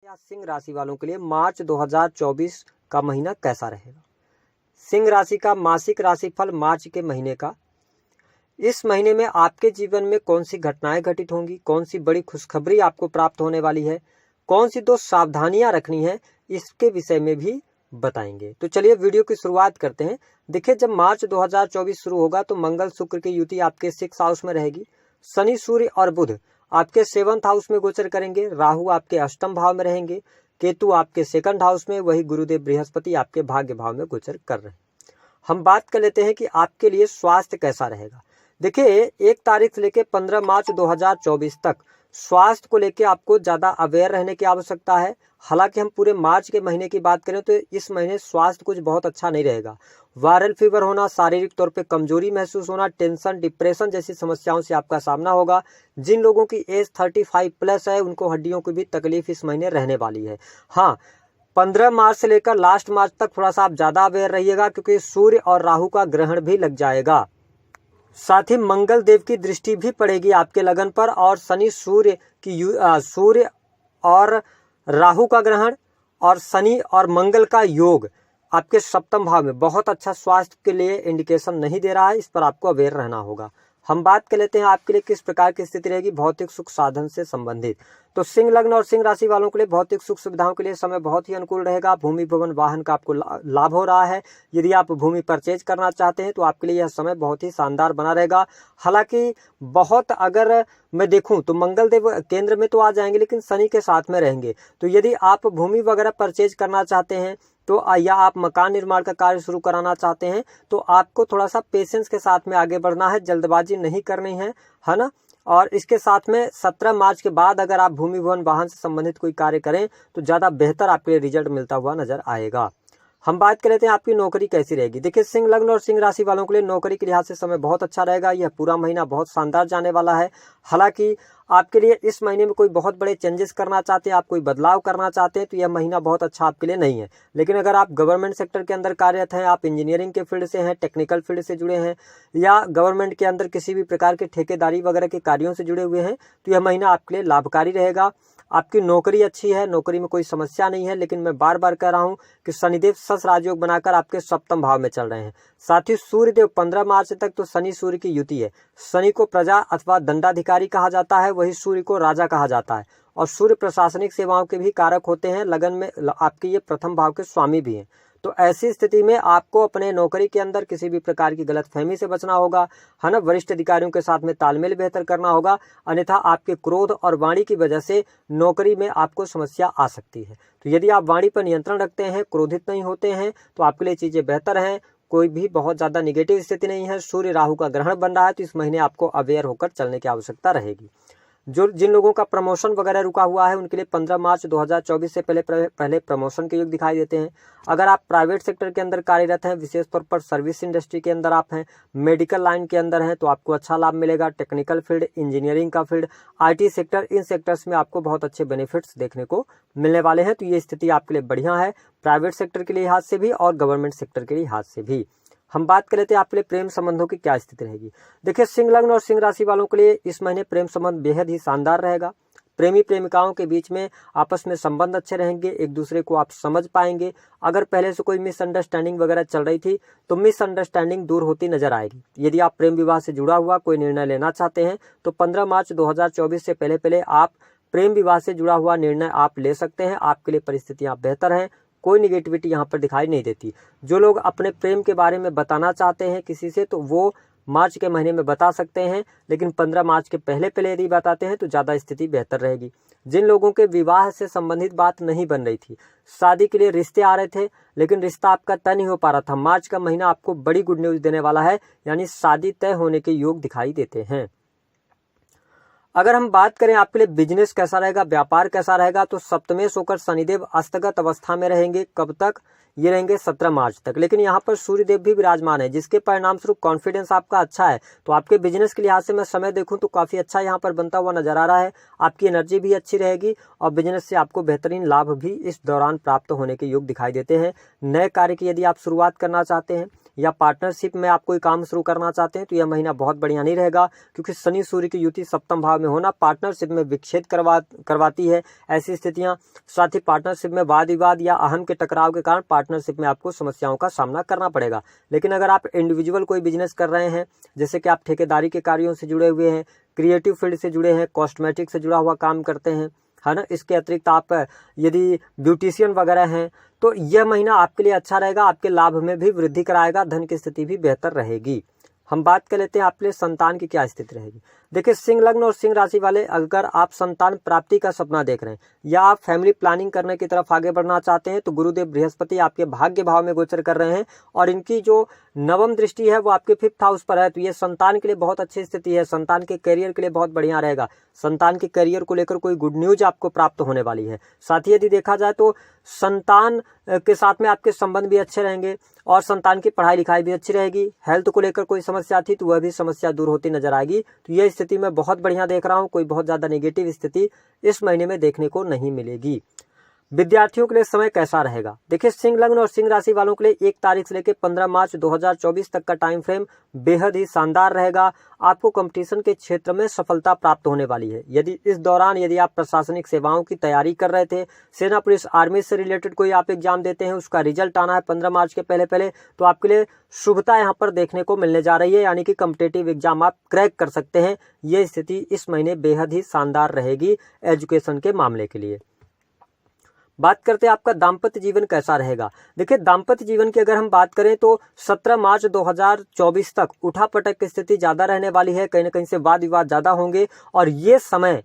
आज सिंह राशि वालों के लिए मार्च 2024 का महीना कैसा रहेगा। सिंह राशि का मासिक राशिफल मार्च के महीने का। इस महीने में आपके जीवन में कौन सी घटनाएं घटित होंगी, कौन सी बड़ी खुशखबरी आपको प्राप्त होने वाली है, कौन सी दो सावधानियां रखनी है, इसके विषय में भी बताएंगे। तो चलिए वीडियो की शुरुआत करते हैं। देखिए, जब मार्च 2024 शुरू होगा तो मंगल शुक्र की युति आपके 6 हाउस में रहेगी। शनि सूर्य और बुध आपके 7th हाउस में गोचर करेंगे। राहु आपके अष्टम भाव में रहेंगे। केतु आपके 2nd हाउस में, वही गुरुदेव बृहस्पति आपके भाग्य भाव में गोचर कर रहे हैं। हम बात कर लेते हैं कि आपके लिए स्वास्थ्य कैसा रहेगा। देखिए, 1 तारीख से लेकर 15 मार्च 2024 तक स्वास्थ्य को लेकर आपको ज़्यादा अवेयर रहने की आवश्यकता है। हालांकि हम पूरे मार्च के महीने की बात करें तो इस महीने स्वास्थ्य कुछ बहुत अच्छा नहीं रहेगा। वायरल फीवर होना, शारीरिक तौर पे कमजोरी महसूस होना, टेंशन, डिप्रेशन जैसी समस्याओं से आपका सामना होगा। जिन लोगों की एज 35+ है उनको हड्डियों की भी तकलीफ इस महीने रहने वाली है। हाँ, 15 मार्च से लेकर लास्ट मार्च तक थोड़ा सा आप ज़्यादा अवेयर रहिएगा, क्योंकि सूर्य और राहु का ग्रहण भी लग जाएगा। साथ ही मंगल देव की दृष्टि भी पड़ेगी आपके लगन पर, और शनि सूर्य और राहु का ग्रहण और शनि और मंगल का योग आपके 7th भाव में बहुत अच्छा स्वास्थ्य के लिए इंडिकेशन नहीं दे रहा है। इस पर आपको अवेयर रहना होगा। हम बात कर लेते हैं आपके लिए किस प्रकार की स्थिति रहेगी भौतिक सुख साधन से संबंधित। तो सिंह लग्न और सिंह राशि वालों के लिए भौतिक सुख सुविधाओं के लिए समय बहुत ही अनुकूल रहेगा। भूमि भवन वाहन का आपको लाभ हो रहा है। यदि आप भूमि परचेज करना चाहते हैं तो आपके लिए यह समय बहुत ही शानदार बना रहेगा। हालांकि बहुत अगर मैं देखूं तो मंगल देव केंद्र में तो आ जाएंगे, लेकिन शनि के साथ में रहेंगे। तो यदि आप भूमि वगैरह परचेज करना चाहते हैं तो या आप मकान निर्माण का कार्य शुरू कराना चाहते हैं तो आपको थोड़ा सा पेशेंस के साथ में आगे बढ़ना है, जल्दबाजी नहीं करनी है ना। और इसके साथ में 17 मार्च के बाद अगर आप भूमि भवन वाहन से संबंधित कोई कार्य करें तो ज़्यादा बेहतर आपके लिए रिजल्ट मिलता हुआ नजर आएगा। हम बात कर लेते हैं आपकी नौकरी कैसी रहेगी। देखिए, सिंह लग्न और सिंह राशि वालों के लिए नौकरी के लिहाज से समय बहुत अच्छा रहेगा। यह पूरा महीना बहुत शानदार जाने वाला है। हालांकि आपके लिए इस महीने में कोई बहुत बड़े चेंजेस करना चाहते हैं, आप कोई बदलाव करना चाहते हैं तो यह महीना बहुत अच्छा आपके लिए नहीं है। लेकिन अगर आप गवर्नमेंट सेक्टर के अंदर कार्यरत हैं, आप इंजीनियरिंग के फील्ड से हैं, टेक्निकल फील्ड से जुड़े हैं, या गवर्नमेंट के अंदर किसी भी प्रकार के ठेकेदारी वगैरह के कार्यों से जुड़े हुए हैं तो यह महीना आपके लिए लाभकारी रहेगा। आपकी नौकरी अच्छी है, नौकरी में कोई समस्या नहीं है। लेकिन मैं बार बार कह रहा हूं कि शनिदेव सस राजयोग बनाकर आपके 7th भाव में चल रहे हैं। साथ ही सूर्यदेव 15 मार्च तक तो शनि सूर्य की युति है। शनि को प्रजा अथवा दंडाधिकारी कहा जाता है, वही सूर्य को राजा कहा जाता है। और सूर्य प्रशासनिक सेवाओं के भी कारक होते हैं। लगन में आपके ये 1st भाव के स्वामी भी हैं। तो ऐसी स्थिति में आपको अपने नौकरी के अंदर किसी भी प्रकार की गलतफहमी से बचना होगा, है ना। वरिष्ठ अधिकारियों के साथ में तालमेल बेहतर करना होगा, अन्यथा आपके क्रोध और वाणी की वजह से नौकरी में आपको समस्या आ सकती है। तो यदि आप वाणी पर नियंत्रण रखते हैं, क्रोधित नहीं होते हैं, तो आपके लिए चीजें बेहतर हैं। कोई भी बहुत ज्यादा निगेटिव स्थिति नहीं है। सूर्य राहु का ग्रहण बन रहा है तो इस महीने आपको अवेयर होकर चलने की आवश्यकता रहेगी। जिन लोगों का प्रमोशन वगैरह रुका हुआ है उनके लिए 15 मार्च 2024 से पहले प्रमोशन के योग दिखाई देते हैं। अगर आप प्राइवेट सेक्टर के अंदर कार्यरत हैं, विशेष तौर पर सर्विस इंडस्ट्री के अंदर आप हैं, मेडिकल लाइन के अंदर हैं, तो आपको अच्छा लाभ मिलेगा। टेक्निकल फील्ड, इंजीनियरिंग का field, IT sector, in sectors में आपको बहुत अच्छे बेनिफिट्स देखने को मिलने वाले हैं। तो ये स्थिति आपके लिए बढ़िया है, प्राइवेट सेक्टर के लिहाज से भी और गवर्नमेंट सेक्टर के लिहाज से भी। हम बात कर लेते हैं आपके लिए प्रेम संबंधों की क्या स्थिति रहेगी। देखिए, सिंह लग्न और सिंह राशि वालों के लिए इस महीने प्रेम संबंध बेहद ही शानदार रहेगा। प्रेमी प्रेमिकाओं के बीच में आपस में संबंध अच्छे रहेंगे, एक दूसरे को आप समझ पाएंगे। अगर पहले से कोई मिसअंडरस्टैंडिंग वगैरह चल रही थी तो मिसअंडरस्टैंडिंग दूर होती नजर आएगी। यदि आप प्रेम विवाह से जुड़ा हुआ कोई निर्णय लेना चाहते हैं तो 15 मार्च 2024 से पहले आप प्रेम विवाह से जुड़ा हुआ निर्णय आप ले सकते हैं। आपके लिए परिस्थितियां बेहतर हैं, कोई निगेटिविटी यहाँ पर दिखाई नहीं देती। जो लोग अपने प्रेम के बारे में बताना चाहते हैं किसी से तो वो मार्च के महीने में बता सकते हैं, लेकिन 15 मार्च के पहले यदि बताते हैं तो ज़्यादा स्थिति बेहतर रहेगी। जिन लोगों के विवाह से संबंधित बात नहीं बन रही थी, शादी के लिए रिश्ते आ रहे थे लेकिन रिश्ता आपका तय नहीं हो पा रहा था, मार्च का महीना आपको बड़ी गुड न्यूज़ देने वाला है, यानी शादी तय होने के योग दिखाई देते हैं। अगर हम बात करें आपके लिए बिजनेस कैसा रहेगा, व्यापार कैसा रहेगा, तो सप्तमेश होकर शनिदेव अस्तगत अवस्था में रहेंगे। कब तक? ये रहेंगे 17 मार्च तक। लेकिन यहाँ पर सूर्यदेव भी विराजमान है, जिसके परिणाम स्वरूप कॉन्फिडेंस आपका अच्छा है। तो आपके बिजनेस के लिहाज से मैं समय देखूं तो काफी अच्छा यहाँ पर बनता हुआ नजर आ रहा है। आपकी एनर्जी भी अच्छी रहेगी और बिजनेस से आपको बेहतरीन लाभ भी इस दौरान प्राप्त होने के योग दिखाई देते हैं। नए कार्य की यदि आप शुरुआत करना चाहते हैं या पार्टनरशिप में आप कोई काम शुरू करना चाहते हैं तो यह महीना बहुत बढ़िया नहीं रहेगा, क्योंकि शनि सूर्य की युति सप्तम भाव में होना पार्टनरशिप में विच्छेद करवाती है ऐसी स्थितियां। साथ ही पार्टनरशिप में वाद विवाद या अहम के टकराव के कारण पार्टनरशिप में आपको समस्याओं का सामना करना पड़ेगा। लेकिन अगर आप इंडिविजुअल कोई बिजनेस कर रहे हैं, जैसे कि आप ठेकेदारी के कार्यों से जुड़े हुए हैं, क्रिएटिव फील्ड से जुड़े हैं, कॉस्मेटिक से जुड़ा हुआ काम करते हैं, है ना, इसके अतिरिक्त आप यदि ब्यूटिशियन वगैरह हैं, तो यह महीना आपके लिए अच्छा रहेगा, आपके लाभ में भी वृद्धि कराएगा, धन की स्थिति भी बेहतर रहेगी। हम बात कर लेते हैं आपके लिए संतान की क्या स्थिति रहेगी। देखिए, सिंह लग्न और सिंह राशि वाले, अगर आप संतान प्राप्ति का सपना देख रहे हैं या आप फैमिली प्लानिंग करने की तरफ आगे बढ़ना चाहते हैं, तो गुरुदेव बृहस्पति आपके भाग्य भाव में गोचर कर रहे हैं और इनकी जो नवम दृष्टि है वो आपके 5th हाउस पर है। तो ये संतान के लिए बहुत अच्छी स्थिति है, संतान के करियर के लिए बहुत बढ़िया रहेगा। संतान के करियर को लेकर कोई गुड न्यूज आपको प्राप्त होने वाली है। साथ ही यदि देखा जाए तो संतान के साथ में आपके संबंध भी अच्छे रहेंगे और संतान की पढ़ाई लिखाई भी अच्छी रहेगी। हेल्थ को लेकर कोई समस्या थी तो वह भी समस्या दूर होती नजर आएगी। तो यह स्थिति मैं बहुत बढ़िया देख रहा हूं, कोई बहुत ज्यादा नेगेटिव स्थिति इस महीने में देखने को नहीं मिलेगी। विद्यार्थियों के लिए समय कैसा रहेगा। देखिए, सिंह लग्न और सिंह राशि वालों के लिए 1 तारीख से लेकर 15 मार्च 2024 तक का टाइम फ्रेम बेहद ही शानदार रहेगा। आपको कंपटीशन के क्षेत्र में सफलता प्राप्त होने वाली है। यदि आप प्रशासनिक सेवाओं की तैयारी कर रहे थे, सेना पुलिस आर्मी से रिलेटेड कोई आप एग्जाम देते हैं, उसका रिजल्ट आना है 15 मार्च के पहले, तो आपके लिए शुभता यहाँ पर देखने को मिलने जा रही है, यानी कि कॉम्पिटिटिव एग्जाम आप क्रैक कर सकते हैं। ये स्थिति इस महीने बेहद ही शानदार रहेगी एजुकेशन के मामले के लिए। बात करते हैं आपका दाम्पत्य जीवन कैसा रहेगा। देखिए, दाम्पत्य जीवन की अगर हम बात करें तो 17 मार्च 2024 तक उठापटक की स्थिति ज्यादा रहने वाली है, कहीं ना कहीं से वाद विवाद ज्यादा होंगे। और ये समय,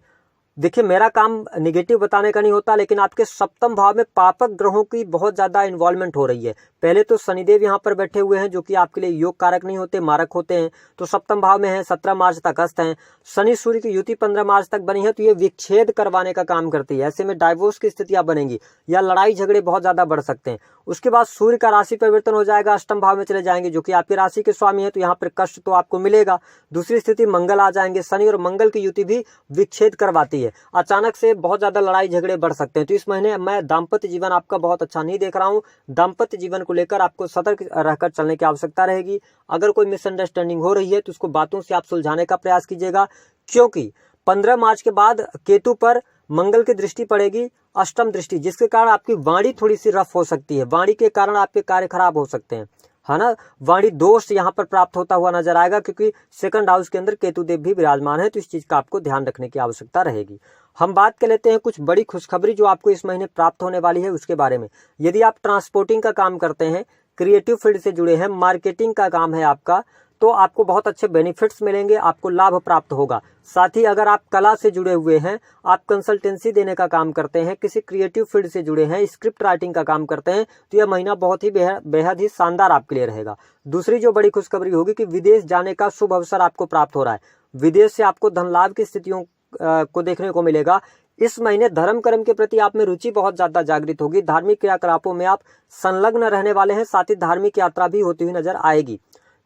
देखिए, मेरा काम नेगेटिव बताने का नहीं होता, लेकिन आपके सप्तम भाव में पापक ग्रहों की बहुत ज्यादा इन्वॉल्वमेंट हो रही है। पहले तो शनिदेव यहाँ पर बैठे हुए हैं, जो कि आपके लिए योग कारक नहीं होते, मारक होते हैं, तो सप्तम भाव में है, 17 मार्च तक अस्त हैं। शनि सूर्य की युति 15 मार्च तक बनी है, तो ये विच्छेद करवाने का काम करती है। ऐसे में डाइवोर्स की स्थितियां बनेंगी या लड़ाई झगड़े बहुत ज्यादा बढ़ सकते हैं। उसके बाद सूर्य का राशि परिवर्तन हो जाएगा, अष्टम भाव में चले जाएंगे, जो कि आपकी राशि के स्वामी है, तो यहाँ पर कष्ट तो आपको मिलेगा। दूसरी स्थिति मंगल आ जाएंगे, शनि और मंगल की युति भी विच्छेद करवाती है, अचानक से बहुत ज्यादा लड़ाई झगड़े बढ़ सकते हैं। तो इस महीने मैं दाम्पत्य जीवन आपका बहुत अच्छा नहीं देख रहा हूं। दाम्पत्य जीवन को लेकर आपको सतर्क रहकर चलने की आवश्यकता रहेगी। अगर कोई मिसअंडरस्टैंडिंग हो रही है तो उसको बातों से आप सुलझाने का प्रयास कीजिएगा, क्योंकि 15 मार्च के बाद केतु पर मंगल की दृष्टि पड़ेगी, अष्टम दृष्टि, जिसके कारण आपकी वाणी थोड़ी सी रफ हो सकती है। वाणी के कारण आपके कार्य खराब हो सकते हैं, है ना। वाणी दोष यहाँ पर प्राप्त होता हुआ नजर आएगा, क्योंकि 2nd हाउस के अंदर केतु देव भी विराजमान है, तो इस चीज का आपको ध्यान रखने की आवश्यकता रहेगी। हम बात कर लेते हैं कुछ बड़ी खुशखबरी जो आपको इस महीने प्राप्त होने वाली है उसके बारे में। यदि आप ट्रांसपोर्टिंग का काम करते हैं, क्रिएटिव फील्ड से जुड़े हैं, मार्केटिंग का काम है आपका, तो आपको बहुत अच्छे बेनिफिट्स मिलेंगे, आपको लाभ प्राप्त होगा। साथ ही अगर आप कला से जुड़े हुए हैं, आप कंसल्टेंसी देने का काम करते हैं, किसी क्रिएटिव फील्ड से जुड़े हैं, स्क्रिप्ट राइटिंग का काम करते हैं, तो यह महीना बहुत ही बेहद ही शानदार आपके लिए रहेगा। दूसरी जो बड़ी खुशखबरी होगी कि विदेश जाने का शुभ अवसर आपको प्राप्त हो रहा है। विदेश से आपको धन लाभ की स्थितियों को देखने को मिलेगा। इस महीने धर्म कर्म के प्रति आप में रुचि बहुत ज्यादा जागृत होगी। धार्मिक क्रियाकलापों में आप संलग्न रहने वाले हैं, साथ ही धार्मिक यात्रा भी होती हुई नजर आएगी।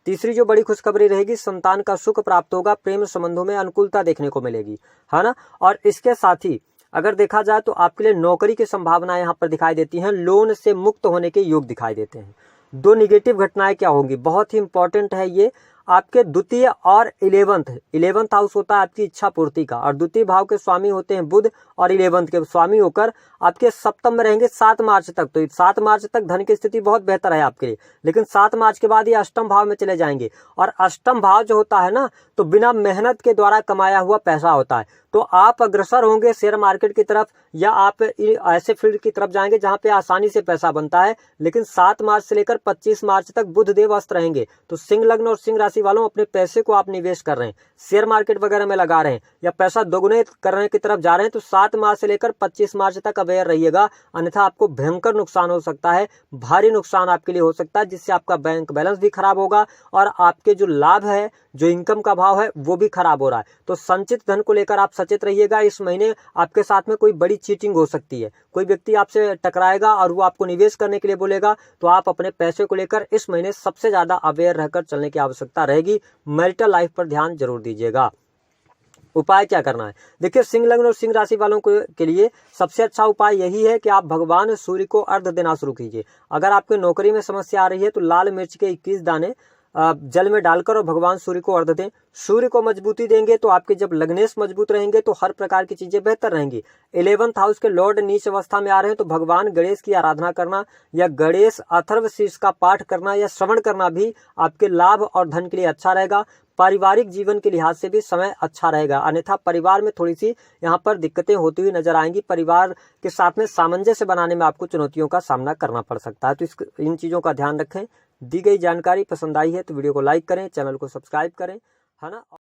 तीसरी जो बड़ी खुशखबरी रहेगी, संतान का सुख प्राप्त होगा, प्रेम संबंधों में अनुकूलता देखने को मिलेगी, है ना। और इसके साथ ही अगर देखा जाए तो आपके लिए नौकरी की संभावनाएं यहाँ पर दिखाई देती हैं, लोन से मुक्त होने के योग दिखाई देते हैं। 2 घटनाएं क्या होंगी, बहुत ही इंपॉर्टेंट है ये। आपके द्वितीय और 11th हाउस होता है आपकी इच्छा पूर्ति का, और द्वितीय भाव के स्वामी होते हैं बुध, और 11th के स्वामी होकर आपके सप्तम में रहेंगे 7 मार्च तक। तो 7 मार्च तक धन की स्थिति बहुत बेहतर है आपके लिए, लेकिन 7 मार्च के बाद ये अष्टम भाव में चले जाएंगे। और अष्टम भाव जो होता है ना, तो बिना मेहनत के द्वारा कमाया हुआ पैसा होता है। तो आप अग्रसर होंगे शेयर मार्केट की तरफ, या आप ऐसे फील्ड की तरफ जाएंगे जहां पे आसानी से पैसा बनता है। लेकिन 7 मार्च से लेकर 25 मार्च तक बुध देव अस्त रहेंगे। तो सिंह लग्न और सिंह राशि वालों, अपने पैसे को आप निवेश कर रहे हैं, शेयर मार्केट वगैरह में लगा रहे हैं, या पैसा दोगुने करने की तरफ जा रहे हैं, तो 7 मार्च से लेकर 25 मार्च तक अवेयर रहिएगा, अन्यथा आपको भयंकर नुकसान हो सकता है, भारी नुकसान आपके लिए हो सकता है, जिससे आपका बैंक बैलेंस भी खराब होगा और आपके जो लाभ है, जो इनकम का भाव है, वो भी खराब हो रहा है। तो संचित धन को लेकर आप सचेत रहिएगा। इस महीने आपके साथ में कोई बड़ी चीटिंग हो सकती है, कोई व्यक्ति आपसे टकराएगा और वो आपको निवेश करने के लिए बोलेगा, तो आप अपने पैसे को लेकर इस महीने सबसे ज्यादा अवेयर रहकर चलने की आवश्यकता रहेगी। मैरिटल लाइफ पर ध्यान जरूर दीजिएगा। उपाय क्या करना है? देखिए, सिंह लग्न और सिंह राशि वालों के लिए सबसे अच्छा उपाय यही है कि आप भगवान सूर्य को अर्घ देना शुरू कीजिए। अगर आपके नौकरी में समस्या आ रही है तो लाल मिर्च के 21 दाने जल में डालकर और भगवान सूर्य को अर्घ दें। सूर्य को मजबूती देंगे तो आपके जब लग्नेश मजबूत रहेंगे तो हर प्रकार की चीजें बेहतर रहेंगी। 11th हाउस के लॉर्ड नीच अवस्था में आ रहे हैं तो भगवान गणेश की आराधना करना या गणेश अथर्वशीर्ष का पाठ करना या श्रवण करना भी आपके लाभ और धन के लिए अच्छा रहेगा। पारिवारिक जीवन के लिहाज से भी समय अच्छा रहेगा, अन्यथा परिवार में थोड़ी सी यहाँ पर दिक्कतें होती हुई नजर आएंगी। परिवार के साथ में सामंजस्य बनाने में आपको चुनौतियों का सामना करना पड़ सकता है, तो इन चीजों का ध्यान रखें। दी गई जानकारी पसंद आई है तो वीडियो को लाइक करें, चैनल को सब्सक्राइब करें, है ना।